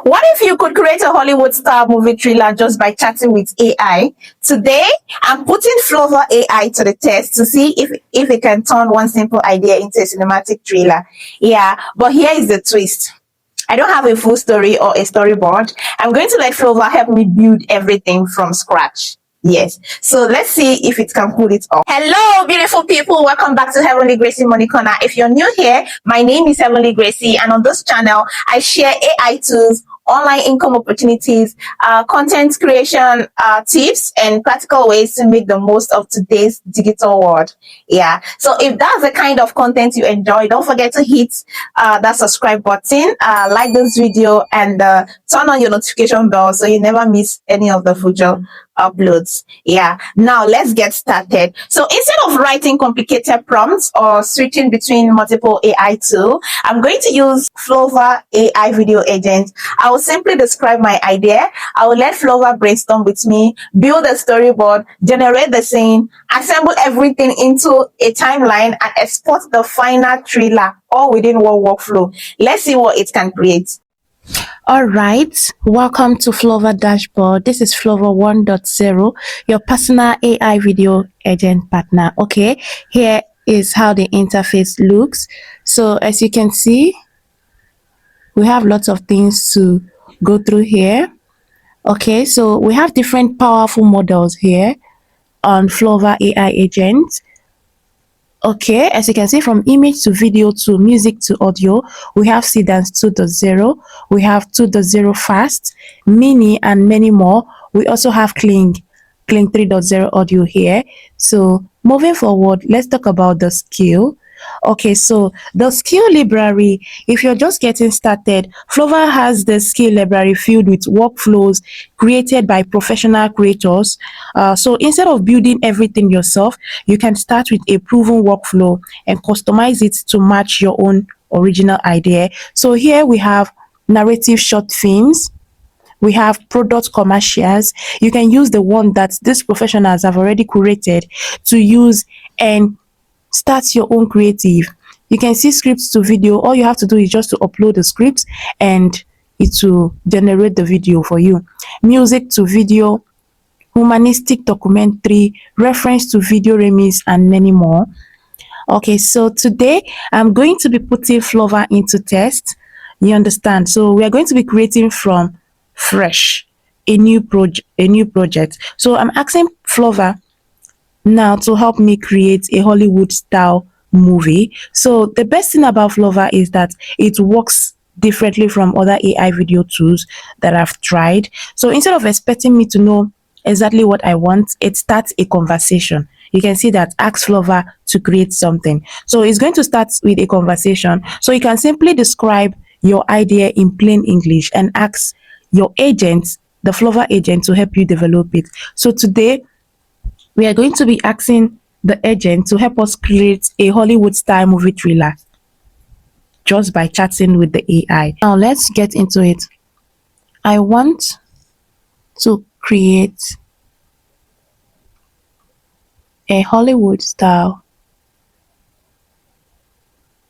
What if you could create a Hollywood style movie trailer just by chatting with AI? Today, I'm putting Flova AI to the test to see if it can turn one simple idea into a cinematic trailer. Yeah, but here is the twist. I don't have a full story or a storyboard. I'm going to let Flova help me build everything from scratch. Yes. So let's see if it can pull it off. Hello, beautiful people. Welcome back to Heavenly Gracie Money Corner. If you're new here, my name is Heavenly Gracie, and on this channel, I share AI tools, online income opportunities, content creation tips, and practical ways to make the most of today's digital world. Yeah. So if that's the kind of content you enjoy, don't forget to hit that subscribe button, like this video, and turn on your notification bell so you never miss any of the future uploads. Yeah. Now let's get started. So instead of writing complicated prompts or switching between multiple AI tools, I'm going to use Flova AI Video Agent. I will simply describe my idea. I will let Flova brainstorm with me, build a storyboard, generate the scene, assemble everything into a timeline, and export the final trailer all within one workflow. Let's see what it can create. All right, welcome to Flova Dashboard. This is Flova 1.0, your personal AI video agent partner. Okay, here is how the interface looks. So as you can see, we have lots of things to go through here. Okay, so we have different powerful models here on Flova AI Agent. Okay, as you can see, from image to video to music to audio, we have Sedans 2.0, we have 2.0 fast, mini, and many more. We also have Kling 3.0 audio here. So moving forward, let's talk about the skill. Okay, so the skill library, if you're just getting started, Flova has the skill library filled with workflows created by professional creators. So instead of building everything yourself, you can start with a proven workflow and customize it to match your own original idea. So here we have narrative short films. We have product commercials. You can use the one that these professionals have already created to use and start your own creative. You can see scripts to video. All you have to do is just to upload the scripts and it will generate the video for you. Music to video, humanistic documentary, reference to video remix, and many more. Okay, so today I'm going to be putting Flova into test. You understand? So we are going to be creating from fresh a new project. So I'm asking Flova now to help me create a Hollywood style movie. So the best thing about Flova is that it works differently from other AI video tools that I've tried. So instead of expecting me to know exactly what I want, it starts a conversation. You can see that ask Flova to create something. So it's going to start with a conversation. So you can simply describe your idea in plain English and ask your agent, the Flova agent, to help you develop it. So today we are going to be asking the agent to help us create a Hollywood style movie trailer just by chatting with the AI. Now let's get into it. I want to create a Hollywood style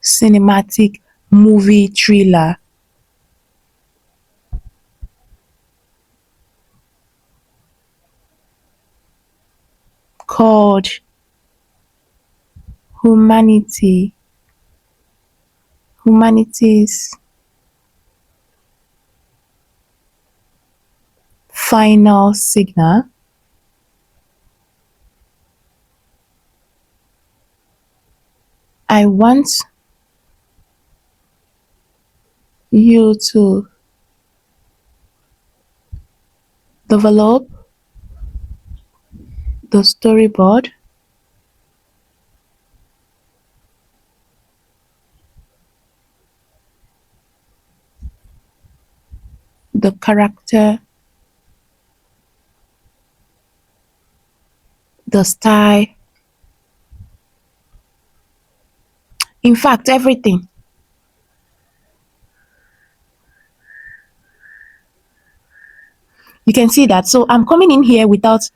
cinematic movie trailer called Humanities Final Signal. I want you to develop the storyboard, the character, the style, in fact, everything. You can see that. So I'm coming in here without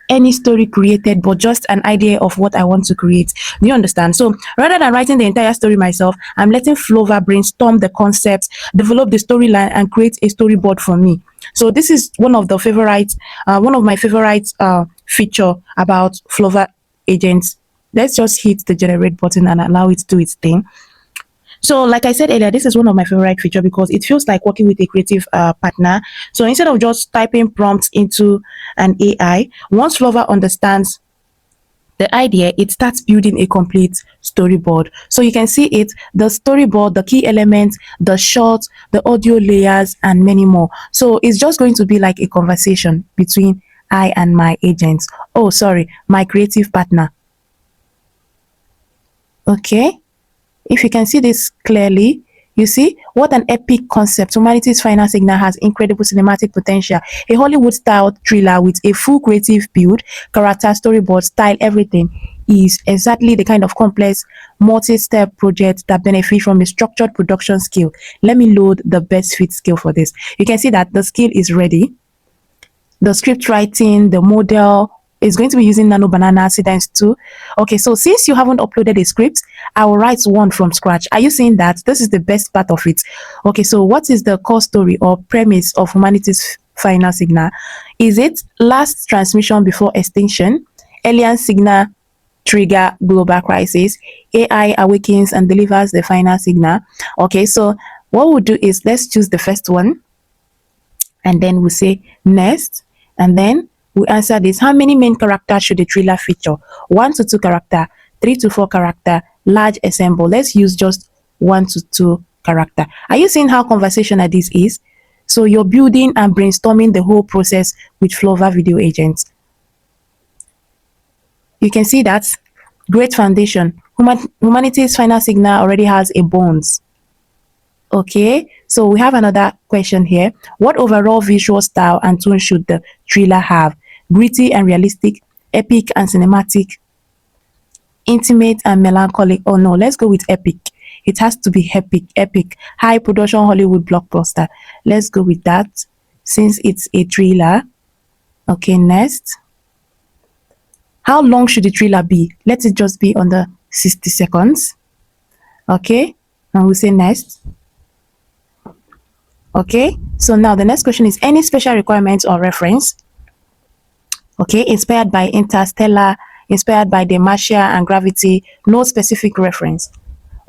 any story created, but just an idea of what I want to create. Do you understand? So rather than writing the entire story myself, I'm letting Flova brainstorm the concepts, develop the storyline, and create a storyboard for me. So this is one of my favorite feature about Flova agents. Let's just hit the generate button and allow it to do its thing. So, like I said earlier, this is one of my favorite feature because it feels like working with a creative partner. So instead of just typing prompts into an AI, once Flova understands the idea, it starts building a complete storyboard. So you can see it, the storyboard, the key elements, the shots, the audio layers, and many more. So it's just going to be like a conversation between I and my agents. Oh, sorry, my creative partner. Okay. If you can see this clearly, you see what an epic concept. Humanity's Final Signal has incredible cinematic potential. A Hollywood-style thriller with a full creative build, character, storyboard, style, everything is exactly the kind of complex, multi-step project that benefits from a structured production skill. Let me load the best fit skill for this. You can see that the skill is ready. The script writing, the model is going to be using Nano Banana Cadence 2. Okay, so since you haven't uploaded a script, I will write one from scratch. Are you seeing that? This is the best part of it. Okay, so what is the core story or premise of Humanity's Final Signal? Is it last transmission before extinction? Alien signal trigger global crisis. AI awakens and delivers the final signal. Okay, so what we'll do is let's choose the first one and then we'll say next, and then we answer this. How many main characters should the thriller feature? 1 to 2 character, 3 to 4 character, large ensemble. Let's use just 1 to 2 character. Are you seeing how conversational this is? So you're building and brainstorming the whole process with Flova Video Agent. You can see that great foundation. Humanity's Final Signal already has a bones. Okay, so we have another question here. What overall visual style and tone should the thriller have? Gritty and realistic, epic and cinematic, intimate and melancholic. Oh no, let's go with epic. It has to be epic. High production Hollywood blockbuster. Let's go with that since it's a thriller. Okay, next. How long should the thriller be? Let it just be under 60 seconds. Okay, and we say next. Okay, so now the next question is any special requirements or reference? Okay, inspired by Interstellar, inspired by The Martian and Gravity, no specific reference.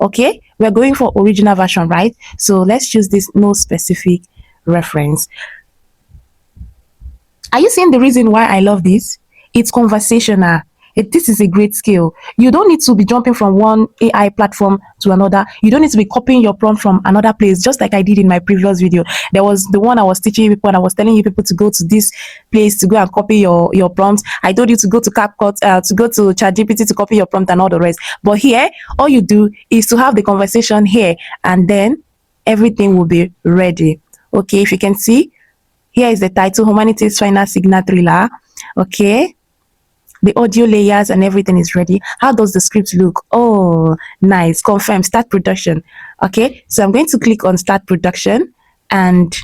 Okay, we're going for original version, right? So let's choose this no specific reference. Are you seeing the reason why I love this? It's conversational. This is a great skill. You don't need to be jumping from one AI platform to another. You don't need to be copying your prompt from another place, just like I did in my previous video. There was the one I was teaching people and I was telling you people to go to this place to go and copy your prompts. I told you to go to CapCut, to go to ChatGPT to copy your prompt and all the rest. But here, all you do is to have the conversation here and then everything will be ready. Okay, if you can see, here is the title, Humanity's Final Signal Thriller. Okay. The audio layers and everything is ready. How does the script look? Oh, nice. Confirm. Start production. Okay, so I'm going to click on start production and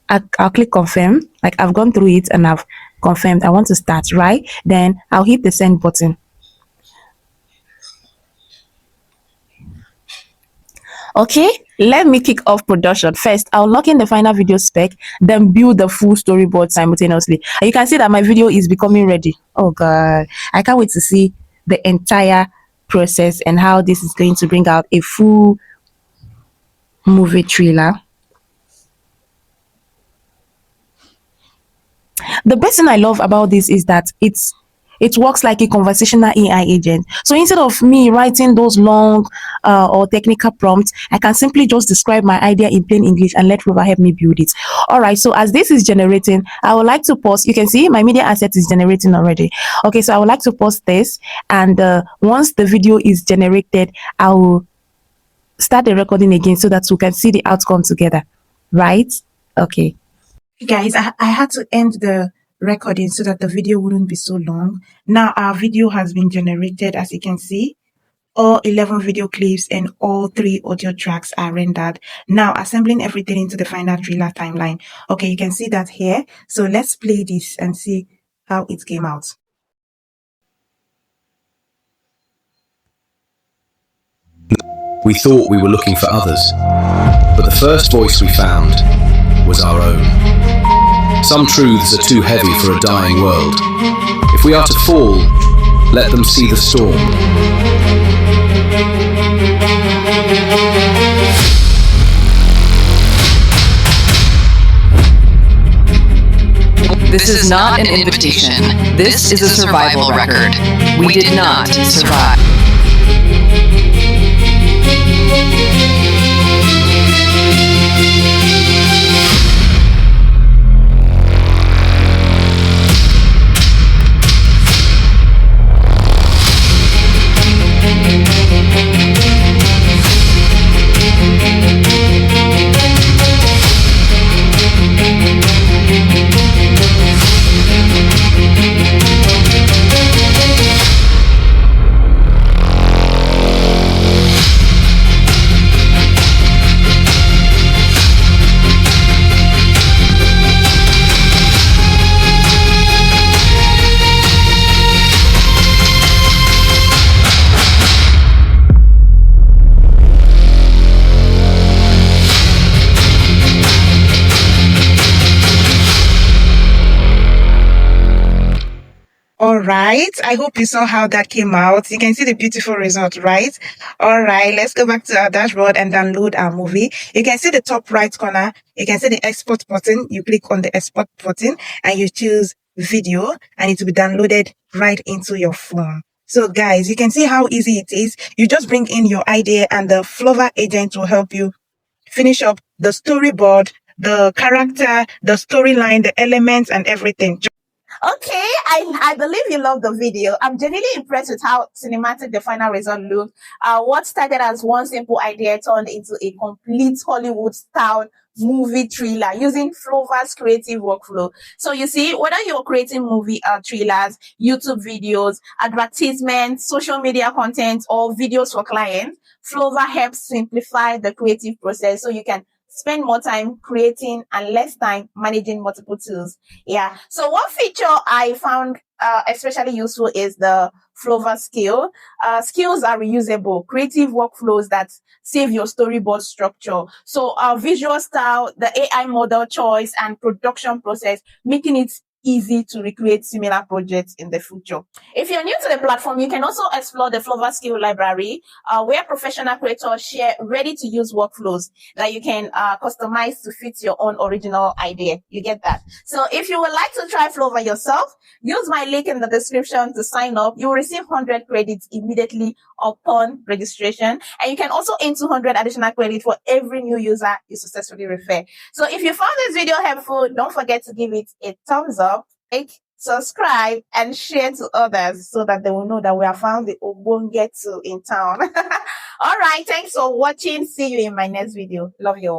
I'll click confirm. Like I've gone through it and I've confirmed I want to start, right? Then I'll hit the send button. Okay, let me kick off production. First, I'll lock in the final video spec, then build the full storyboard simultaneously. And you can see that my video is becoming ready. Oh God, I can't wait to see the entire process and how this is going to bring out a full movie thriller. The best thing I love about this is that it works like a conversational AI agent. So instead of me writing those long or technical prompts, I can simply just describe my idea in plain English and let Flova help me build it. All right, so as this is generating, I would like to pause. You can see my media asset is generating already. Okay, so I would like to pause this. And once the video is generated, I will start the recording again so that we can see the outcome together. Right? Okay. Guys, I had to end the recording so that the video wouldn't be so long. Now our video has been generated, as you can see. all 11 video clips and all 3 audio tracks are rendered. Now assembling everything into the final trailer timeline. Okay, you can see that here. So let's play this and see how it came out. We thought we were looking for others, but the first voice we found was our own. Some truths are too heavy for a dying world. If we are to fall, let them see the storm. This is not an invitation. This is a survival record. We did not survive. All right, I hope you saw how that came out. You can see the beautiful result, right? All right, let's go back to our dashboard and download our movie. You can see the top right corner, you can see the export button. You click on the export button and you choose video, and it will be downloaded right into your phone. So guys, you can see how easy it is. You just bring in your idea and the Flova agent will help you finish up the storyboard, the character, the storyline, the elements and everything. Okay, I believe you love the video. I'm genuinely impressed with how cinematic the final result looked. What started as one simple idea turned into a complete Hollywood-style movie thriller using Flova's creative workflow. So you see, whether you're creating movie trailers, YouTube videos, advertisements, social media content, or videos for clients, Flova helps simplify the creative process so you can spend more time creating and less time managing multiple tools. Yeah. So one feature I found especially useful is the Flova skill. Skills are reusable, creative workflows that save your storyboard structure. So visual style, the AI model choice, and production process, making it easy to recreate similar projects in the future. If you're new to the platform, you can also explore the Flova skill library, where professional creators share ready-to-use workflows that you can customize to fit your own original idea. You get that? So if you would like to try Flova yourself, use my link in the description to sign up. You will receive 100 credits immediately upon registration, and you can also earn 200 additional credits for every new user you successfully refer. So if you found this video helpful, don't forget to give it a thumbs up, like, subscribe, and share to others so that they will know that we have found the Obonge tool in town. All right, thanks for watching. See you in my next video. Love you all.